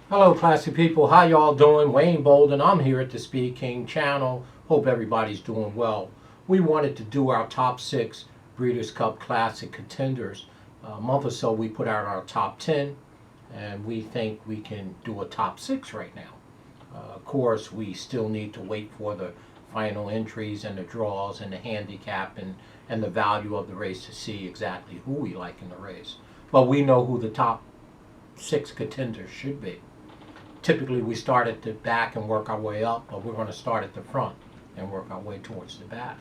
Hello, classy people. How y'all doing? Wayne Bolden. I'm here at the SpeedKing channel. Hope everybody's doing well. We wanted to do our top 6 Breeders' Cup Classic contenders. A month or so, we put out our top 10, and we think we can do a top 6 right now. Of course, we still need to wait for the final entries and the draws and the handicap and the value of the race to see exactly who we like in the race. But we know who the top 6 contenders should be. Typically, we start at the back and work our way up, but we're going to start at the front and work our way towards the back.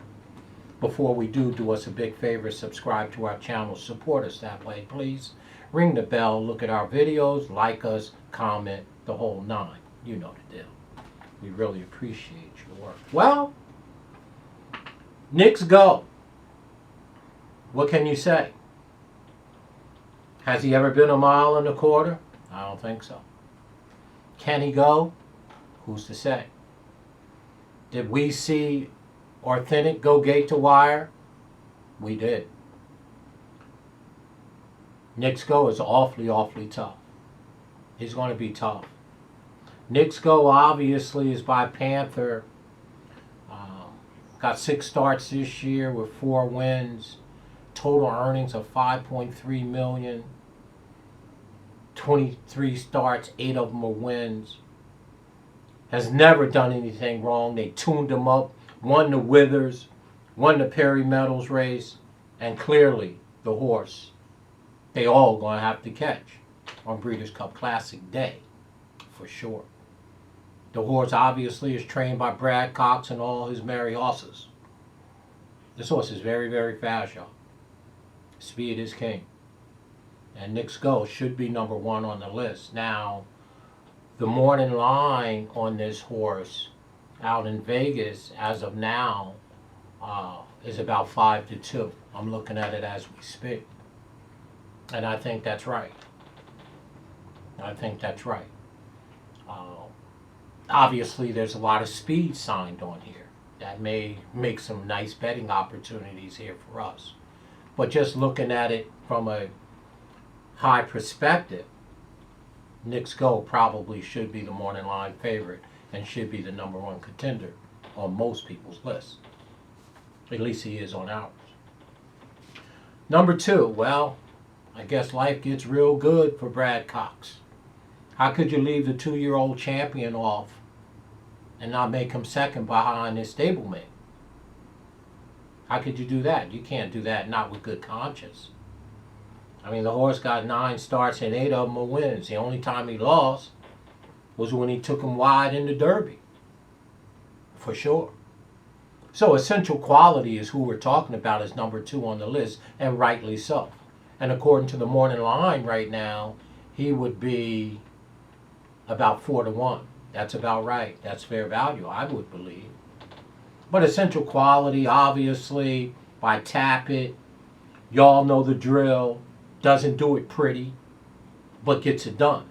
Before we do us a big favor, subscribe to our channel, support us that way, please. Ring the bell, look at our videos, like us, comment, the whole 9. You know the deal. We really appreciate your work. Well, Knicks Go. What can you say? Has he ever been a mile and a quarter? I don't think so. Can he go? Who's to say? Did we see Authentic go gate to wire? We did. Knicks Go is awfully tough. He's going to be tough. Knicks Go obviously is by Panther. Got 6 starts this year with 4 wins. Total earnings of $5.3 million. 23 starts, 8 of them are wins. Has never done anything wrong. They tuned him up, won the Withers, won the Perry Metals race, and clearly the horse they all going to have to catch on Breeders' Cup Classic Day, for sure. The horse obviously is trained by Brad Cox and all his merry horses. This horse is very fast, y'all. Speed is king. And Knicks Go should be number 1 on the list. Now, the morning line on this horse out in Vegas, as of now, is about 5-2. I'm looking at it as we speak. And I think that's right. I think that's right. Obviously, there's a lot of speed signed on here. That may make some nice betting opportunities here for us. But just looking at it from a high perspective, Knicks Go probably should be the morning line favorite and should be the number 1 contender on most people's lists. At least he is on ours. Number 2, well, I guess life gets real good for Brad Cox. How could you leave the 2-year-old champion off and not make him second behind his stablemate? How could you do that? You can't do that, not with good conscience. I mean, the horse got 9 starts and 8 of them are wins. The only time he lost was when he took him wide in the Derby, for sure. So essential quality is who we're talking about as number 2 on the list, and rightly so. And according to the morning line right now, he would be about 4-1. That's about right. That's fair value, I would believe. But essential quality, obviously, by Tappet, y'all know the drill. Doesn't do it pretty, but gets it done.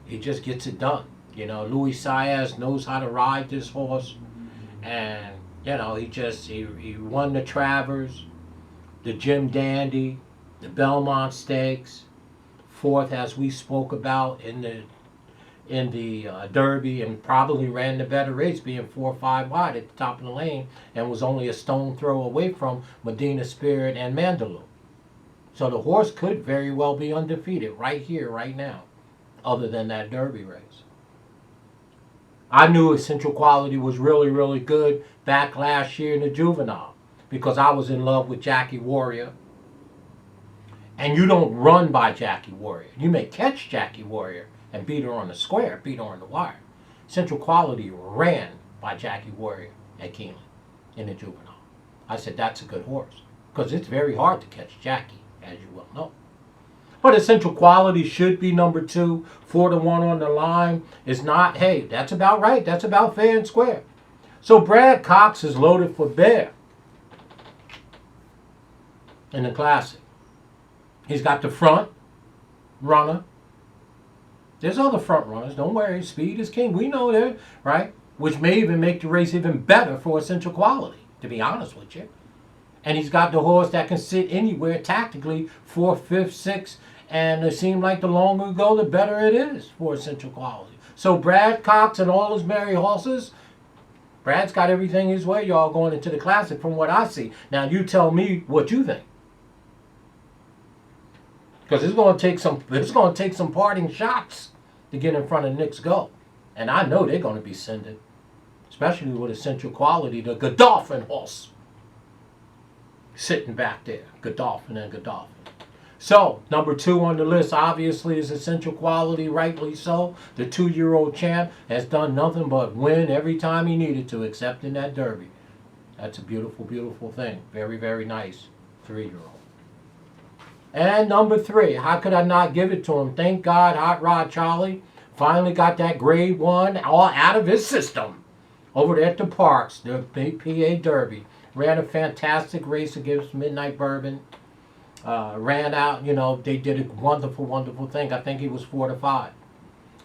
He just gets it done. You know, Luis Saez knows how to ride this horse. And, you know, he won the Travers, the Jim Dandy, the Belmont Stakes, 4th, as we spoke about, in the Derby, and probably ran the better race, being 4 or 5 wide at the top of the lane, and was only a stone throw away from Medina Spirit and Mandaloo. So the horse could very well be undefeated right here, right now, other than that Derby race. I knew Essential Quality was really good back last year in the Juvenile because I was in love with Jackie Warrior. And you don't run by Jackie Warrior. You may catch Jackie Warrior and beat her on the square, beat her on the wire. Central Quality ran by Jackie Warrior at Keeneland in the Juvenile. I said, that's a good horse because it's very hard to catch Jackie, as you well know. But Essential Quality should be number 2. 4-1 on the line is not, hey, that's about right. That's about fair and square. So Brad Cox is loaded for bear in the Classic. He's got the front runner. There's other front runners. Don't worry. Speed is king. We know that, right? Which may even make the race even better for Essential Quality, to be honest with you. And he's got the horse that can sit anywhere tactically, 4th, 5th, 6th, And it seemed like the longer you go, the better it is for essential quality. So Brad Cox and all his merry horses, Brad's got everything his way, y'all, going into the Classic from what I see. Now you tell me what you think. Because it's going to take some parting shots to get in front of Knicks Go. And I know they're going to be sending, especially with essential quality, the Godolphin horse sitting back there. Godolphin and Godolphin. So, number 2 on the list obviously is essential quality, rightly so. The 2-year-old champ has done nothing but win every time he needed to, except in that Derby. That's a beautiful, beautiful thing. Very, very nice 3-year-old. And number 3, how could I not give it to him? Thank God Hot Rod Charlie finally got that grade 1 all out of his system. Over there at the Parks, the big PA Derby. Ran a fantastic race against Midnight Bourbon. Ran out, they did a wonderful, wonderful thing. I think he was 4-5.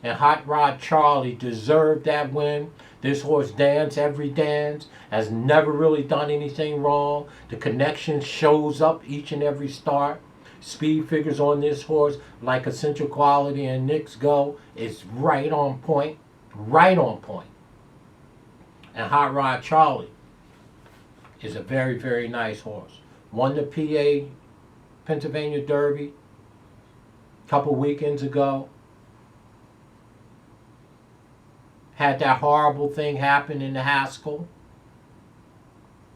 And Hot Rod Charlie deserved that win. This horse danced every dance, has never really done anything wrong. The connection shows up each and every start. Speed figures on this horse, like essential quality and Knicks Go, is right on point. Right on point. And Hot Rod Charlie is a very, very nice horse. Won the PA Pennsylvania Derby a couple weekends ago. Had that horrible thing happen in the Haskell.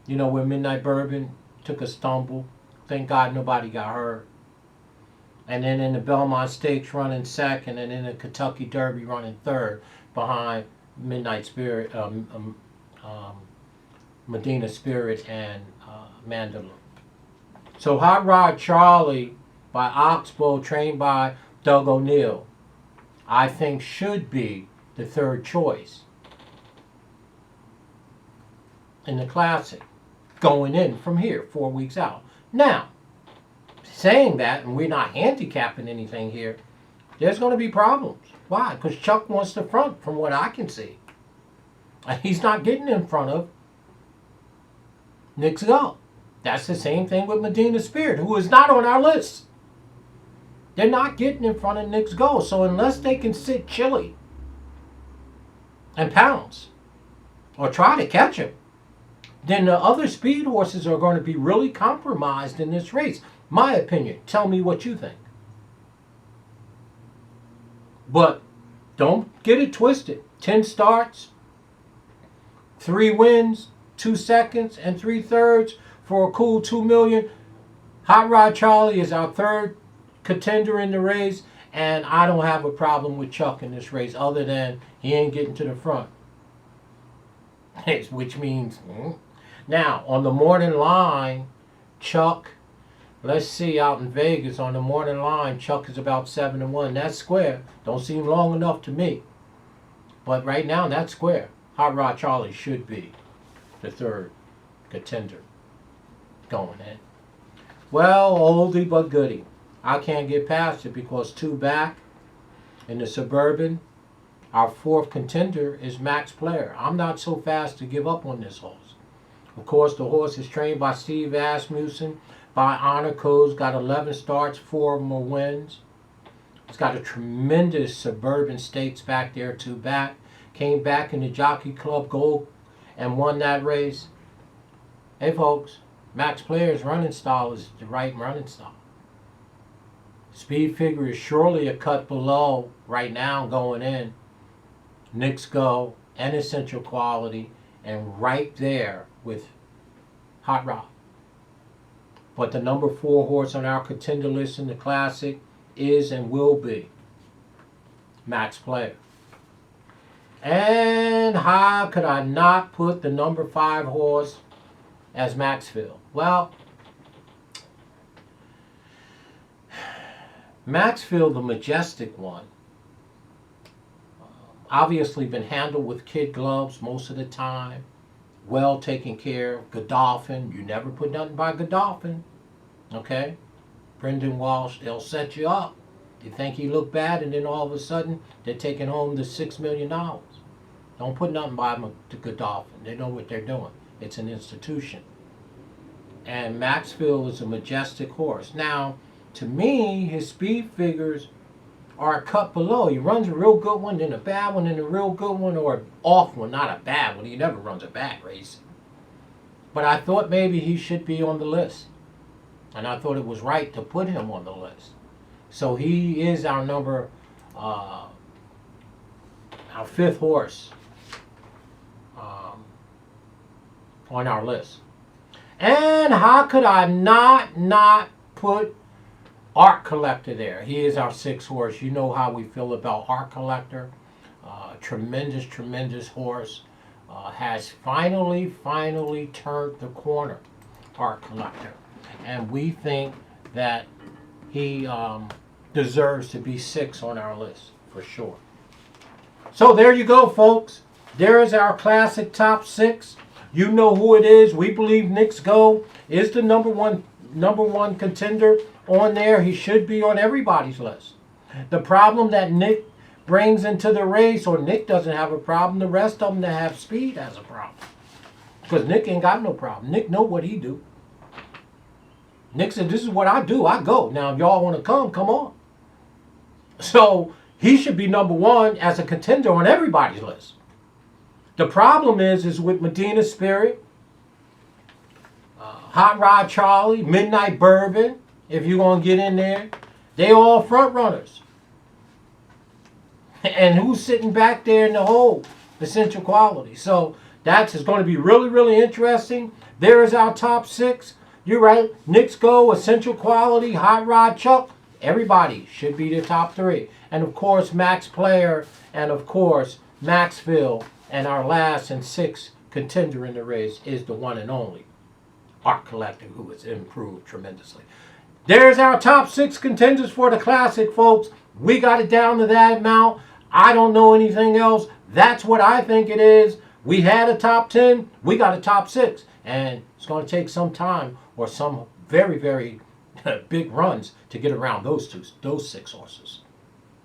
Where Midnight Bourbon took a stumble. Thank God nobody got hurt. And then in the Belmont Stakes running second, and in the Kentucky Derby running third behind Midnight Spirit, Medina Spirit, and Mandalore. So Hot Rod Charlie by Oxbow, trained by Doug O'Neill, I think should be the 3rd choice in the Classic, going in from here 4 weeks out. Now, saying that, and we're not handicapping anything here, there's going to be problems. Why? Because Chuck wants the front, from what I can see. He's not getting in front of Knicks Go. That's the same thing with Medina Spirit, who is not on our list. They're not getting in front of Knicks Go. So unless they can sit chilly and pounce, or try to catch him, then the other speed horses are going to be really compromised in this race. My opinion. Tell me what you think. But don't get it twisted. 10 starts, 3 wins, 2 seconds, and 3/3 for a cool $2 million. Hot Rod Charlie is our 3rd contender in the race, and I don't have a problem with Chuck in this race, other than he ain't getting to the front. Which means, now on the morning line, Chuck, let's see, out in Vegas on the morning line, Chuck is about 7-1. That's square. Don't seem long enough to me, but right now that's square. Hot Rod Charlie should be the 3rd contender going in. Well, oldie but goodie. I can't get past it because 2 back in the Suburban, our 4th contender is Max Player. I'm not so fast to give up on this horse. Of course, the horse is trained by Steve Asmussen, by Honor Codes, got 11 starts, 4 of them are wins. It's got a tremendous Suburban Stakes back there, 2 back. Came back in the Jockey Club Gold and won that race. Hey folks, Max Player's running style is the right running style. Speed figure is surely a cut below right now going in Knicks Go and essential quality, and right there with Hot Rod. But the number 4 horse on our contender list in the Classic is and will be Max Player. And how could I not put the number 5 horse as Maxfield? Well, Maxfield, the majestic one, obviously been handled with kid gloves most of the time. Well taken care of. Godolphin, you never put nothing by Godolphin. Okay? Brendan Walsh, they'll set you up. You think he looked bad, and then all of a sudden, they're taking home the $6 million. Don't put nothing by him to Godolphin. They know what they're doing. It's an institution. And Maxfield is a majestic horse. Now, to me, his speed figures are a cut below. He runs a real good one, then a bad one, then a real good one, or an off one, not a bad one. He never runs a bad race. But I thought maybe he should be on the list. And I thought it was right to put him on the list. So he is our our fifth horse on our list. And how could I not put Art Collector there? He is our sixth horse. You know how we feel about Art Collector. Tremendous horse. Has finally turned the corner, Art Collector. And we think that he deserves to be 6 on our list, for sure. So there you go, folks. There is our classic top 6. You know who it is. We believe Knicks Go is the number one contender on there. He should be on everybody's list. The problem that Nick brings into the race, or Nick doesn't have a problem, the rest of them that have speed has a problem. Because Nick ain't got no problem. Nick know what he do. Nick said, this is what I do. I go. Now, if y'all want to come on. So, he should be number 1 as a contender on everybody's list. The problem is with Medina Spirit, Hot Rod Charlie, Midnight Bourbon, if you're going to get in there, they all front runners. And who's sitting back there in the hole? Essential Quality. So that's going to be really interesting. There is our top 6. You're right. Knicks Go, Essential Quality, Hot Rod Chuck. Everybody should be the top 3. And of course, Max Player, and of course, Maxfield. And our last and 6th contender in the race is the one and only Art Collector, who has improved tremendously. There's our top 6 contenders for the Classic, folks. We got it down to that amount. I don't know anything else. That's what I think it is. We had a top 10. We got a top 6. And it's going to take some time or some very big runs to get around those 6 horses.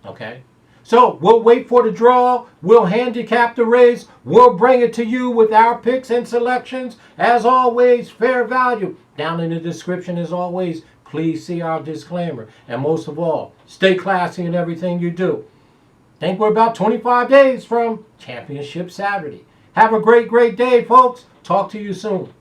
Okay? So we'll wait for the draw. We'll handicap the race. We'll bring it to you with our picks and selections. As always, fair value. Down in the description, as always, please see our disclaimer. And most of all, stay classy in everything you do. I think we're about 25 days from Championship Saturday. Have a great day, folks. Talk to you soon.